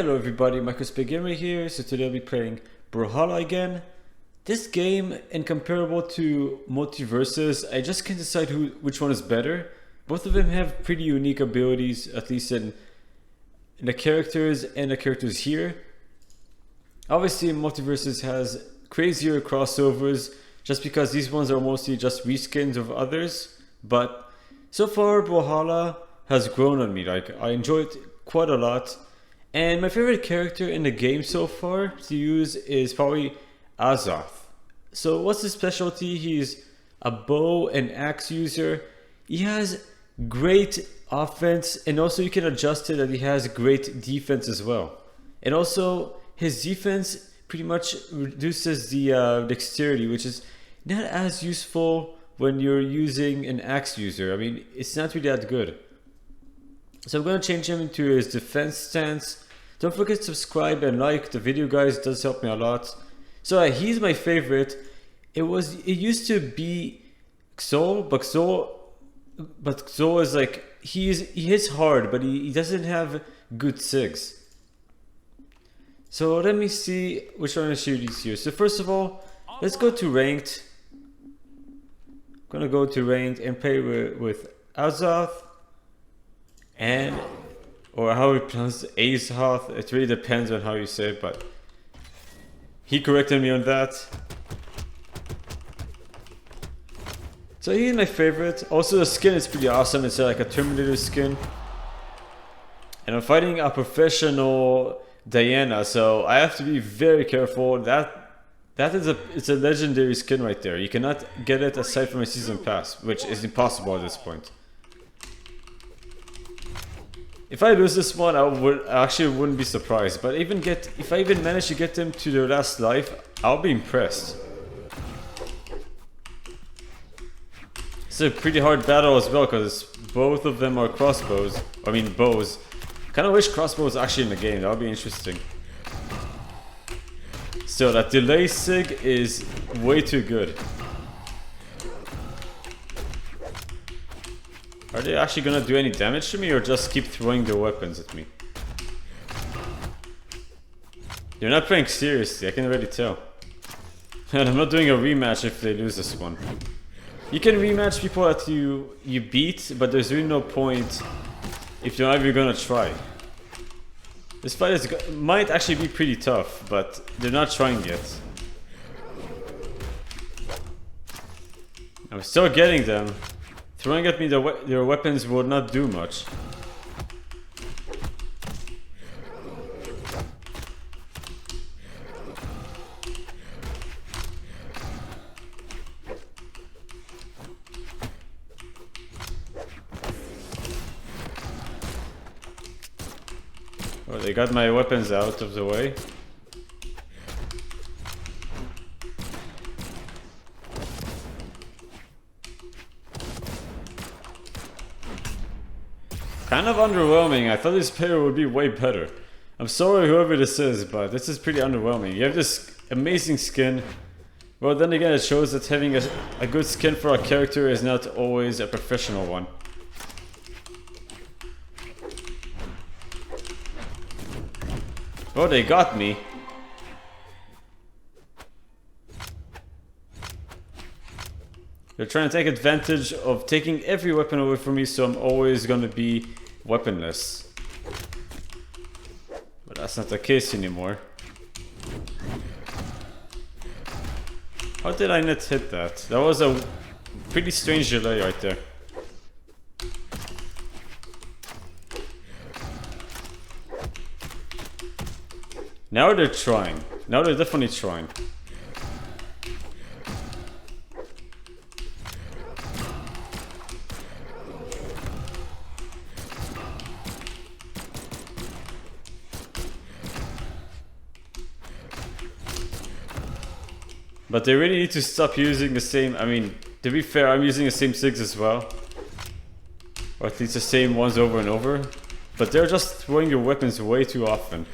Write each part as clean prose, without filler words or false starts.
Hello everybody, MicroSpecGamer here. So today I'll be playing Brawlhalla again. This game, incomparable to Multiverses, I just can't decide which one is better. Both of them have pretty unique abilities, at least in the characters and the characters here. Obviously Multiverses has crazier crossovers just because these ones are mostly just reskins of others. But so far Brawlhalla has grown on me. Like, I enjoy it quite a lot. And my favorite character in the game so far to use is probably Azoth. So what's his specialty? He's a bow and axe user. He has great offense, and also you can adjust it that he has great defense as well. And also his defense pretty much reduces the dexterity, which is not as useful when you're using an axe user. I mean, it's not really that good. So I'm going to change him into his defense stance. Don't forget to subscribe and like the video, guys. It does help me a lot. So he's my favorite. It used to be Xol, but Xol is like, he hits hard, but he doesn't have good sigs. So let me see which one I should use here. So first of all, let's go to ranked. I'm gonna go to ranked and play with Azoth. And, or how we pronounce Azoth, it really depends on how you say it, but he corrected me on that. So he's my favorite. Also the skin is pretty awesome. It's like a Terminator skin. And I'm fighting a professional Diana, so I have to be very careful. It's a legendary skin right there. You cannot get it aside from a season pass, which is impossible at this point. If I lose this one, I actually wouldn't be surprised. But if I even manage to get them to their last life, I'll be impressed. It's a pretty hard battle as well because both of them are crossbows. I mean bows. Kind of wish crossbows actually in the game. That would be interesting. So that delay sig is way too good. Are they actually gonna do any damage to me or just keep throwing their weapons at me? They're not playing seriously, I can already tell. And I'm not doing a rematch if they lose this one. You can rematch people that you beat, but there's really no point if you're not even gonna try. This fight might actually be pretty tough, but they're not trying yet. I'm still getting them. Throwing at me their weapons will not do much. Oh, they got my weapons out of the way. Kind of underwhelming. I thought this player would be way better. I'm sorry whoever this is, but this is pretty underwhelming. You have this amazing skin. Well, then again, it shows that having a good skin for a character is not always a professional one. Oh, they got me. They're trying to take advantage of taking every weapon away from me, so I'm always gonna be weaponless. But that's not the case anymore. How did I not hit that? That was a pretty strange delay right there. Now they're trying. Now they're definitely trying. But they really need to stop using the same, I mean, to be fair, I'm using the same SIGs as well. Or at least the same ones over and over. But they're just throwing your weapons way too often.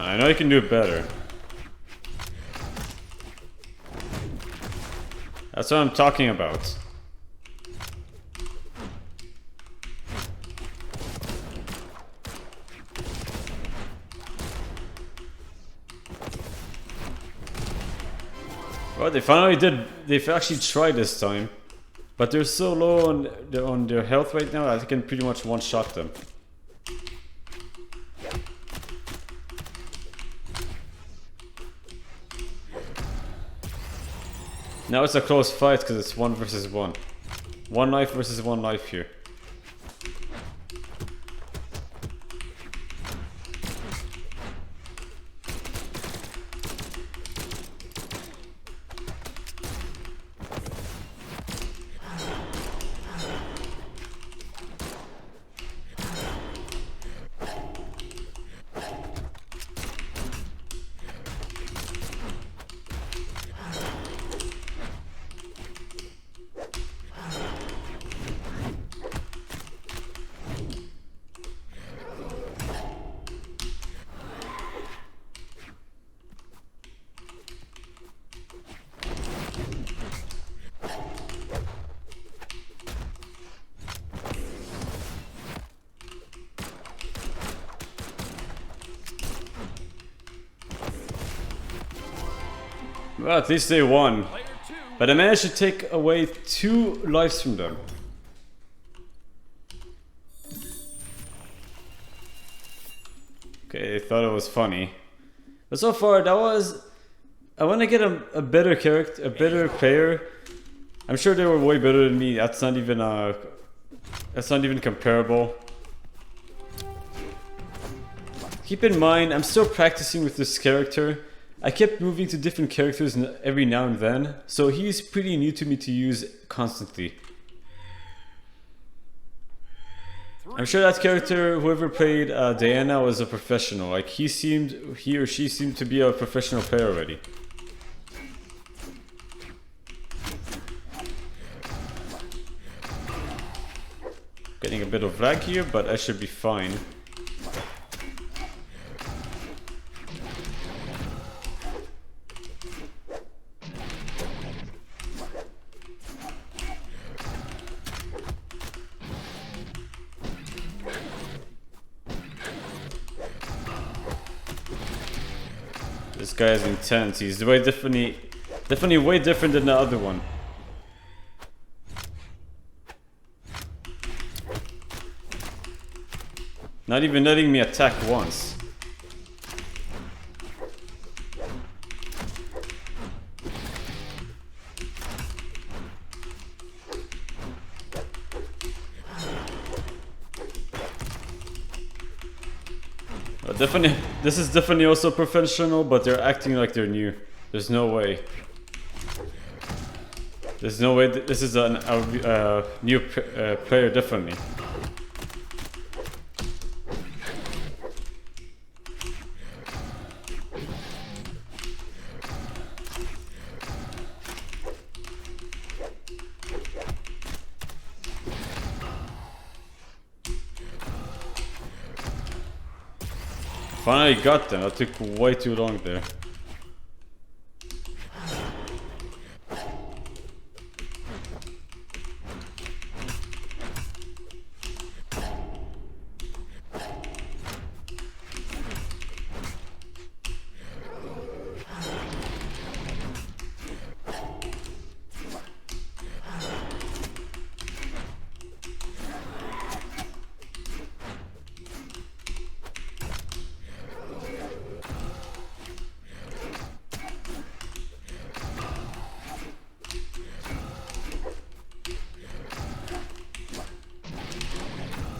I know you can do it better. That's what I'm talking about. Well, they've actually tried this time. But they're so low on their health right now, I can pretty much one-shot them. Now it's a close fight because it's 1 versus 1. 1 life versus 1 life here. Well, at least they won. But I managed to take away 2 lives from them. Okay, they thought it was funny. But so far, that was... I want to get a better character, a better player. I'm sure they were way better than me. That's not even comparable. Keep in mind, I'm still practicing with this character. I kept moving to different characters every now and then, so he's pretty new to me to use constantly. I'm sure that character, whoever played Diana, was a professional. Like he or she seemed to be a professional player already. Getting a bit of lag here, but I should be fine. This guy is intense. He's definitely way different than the other one. Not even letting me attack once. Definitely, this is definitely also professional, but they're acting like they're new. There's no way. There's no way this is a new player, definitely. Finally got them. That took way too long there.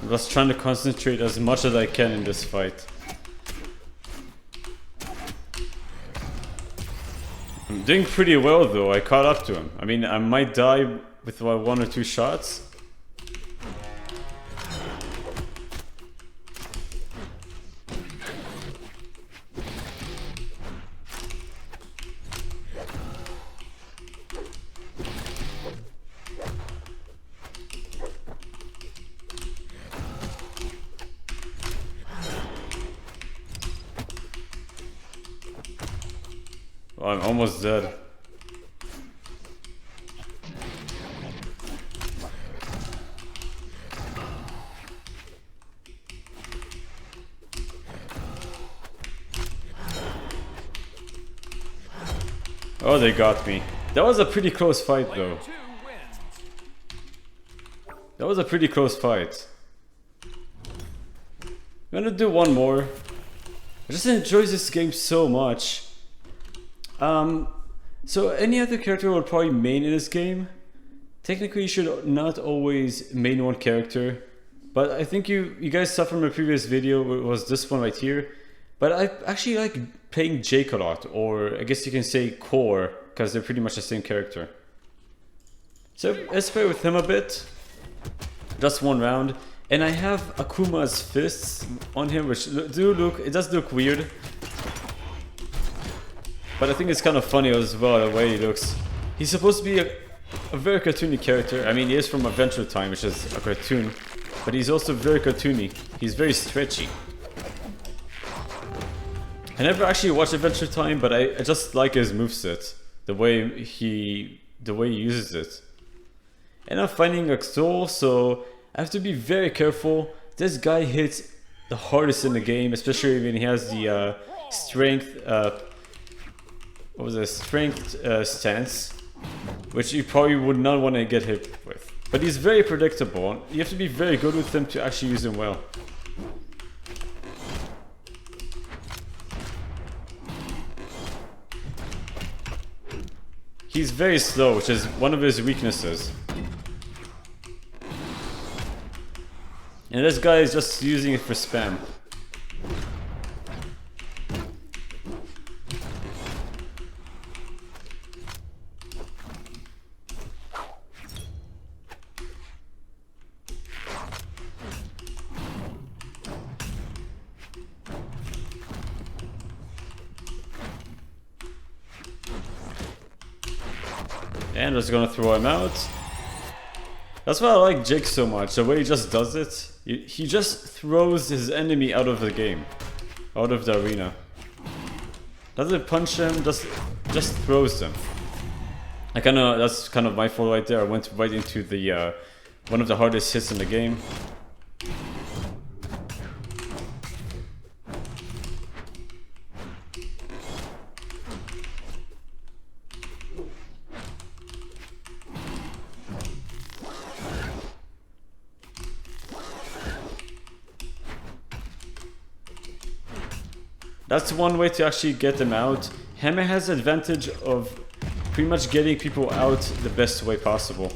I'm just trying to concentrate as much as I can in this fight. I'm doing pretty well though, I caught up to him. I mean, I might die with 1 or 2 shots. Oh, I'm almost dead. Oh, they got me. That was a pretty close fight though. That was a pretty close fight. I'm gonna do one more. I just enjoy this game so much. So any other character would probably main in this game. Technically you should not always main one character. But I think you guys saw from a previous video, it was this one right here. But I actually like playing Jake a lot, or I guess you can say Core, because they're pretty much the same character. So let's play with him a bit. Just one round. And I have Akuma's fists on him, which it does look weird. But I think it's kind of funny as well, the way he looks. He's supposed to be a very cartoony character. I mean, he is from Adventure Time, which is a cartoon. But he's also very cartoony. He's very stretchy. I never actually watched Adventure Time, but I just like his moveset. The way he uses it. And I'm finding a soul, so I have to be very careful. This guy hits the hardest in the game, especially when he has the strength. What was it? Strength stance, which you probably would not want to get hit with. But he's very predictable. You have to be very good with him to actually use him well. He's very slow, which is one of his weaknesses. And this guy is just using it for spam. And just gonna throw him out. That's why I like Jake so much, the way he just does it. He just throws his enemy out of the game. Out of the arena. Doesn't punch him, just throws them. That's kind of my fault right there. I went right into the one of the hardest hits in the game. That's one way to actually get them out. Hammer has the advantage of pretty much getting people out the best way possible.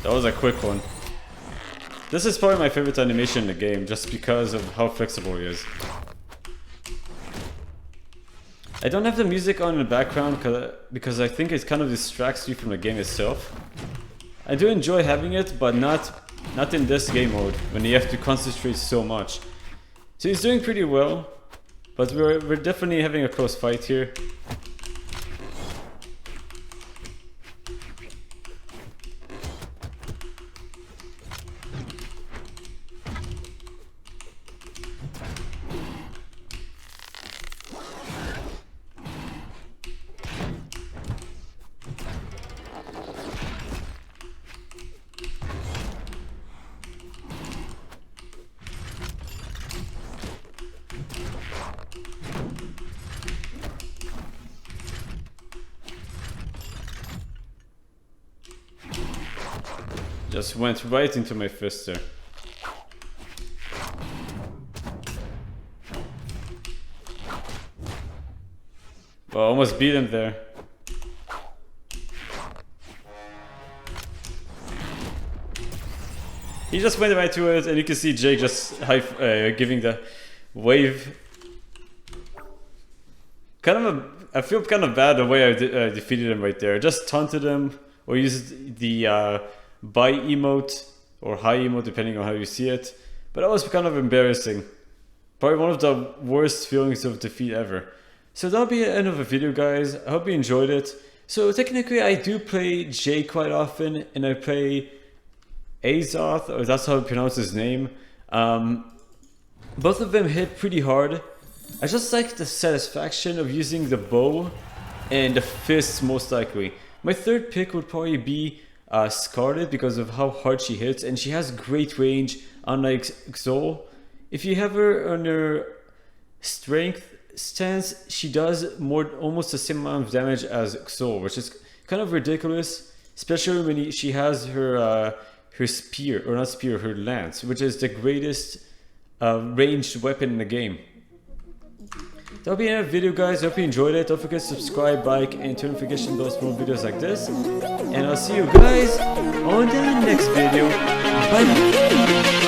That was a quick one. This is probably my favorite animation in the game, just because of how flexible he is. I don't have the music on in the background because I think it kind of distracts you from the game itself. I do enjoy having it, but not in this game mode, when you have to concentrate so much. So he's doing pretty well, but we're definitely having a close fight here. Just went right into my fist there. Well, almost beat him there. He just went right to it, and you can see Jake just giving the wave. I feel kind of bad the way I defeated him right there. I just taunted him or used the buy emote or high emote, depending on how you see it. But that was kind of embarrassing. Probably one of the worst feelings of defeat ever. So that'll be the end of the video, guys. I hope you enjoyed it. So technically I do play Jay quite often, and I play Azoth, or that's how I pronounce his name. Both of them hit pretty hard. I just like the satisfaction of using the bow and the fists most likely. My third pick would probably be Scarlet because of how hard she hits, and she has great range unlike Xol. If you have her on her strength stance, she does almost the same amount of damage as Xol, which is kind of ridiculous, especially when she has her spear, or not spear, her lance, which is the greatest ranged weapon in the game. That'll be the end of the video, guys. I hope you enjoyed it. Don't forget to subscribe, like, and turn notifications on those more videos like this. And I'll see you guys on the next video. Bye.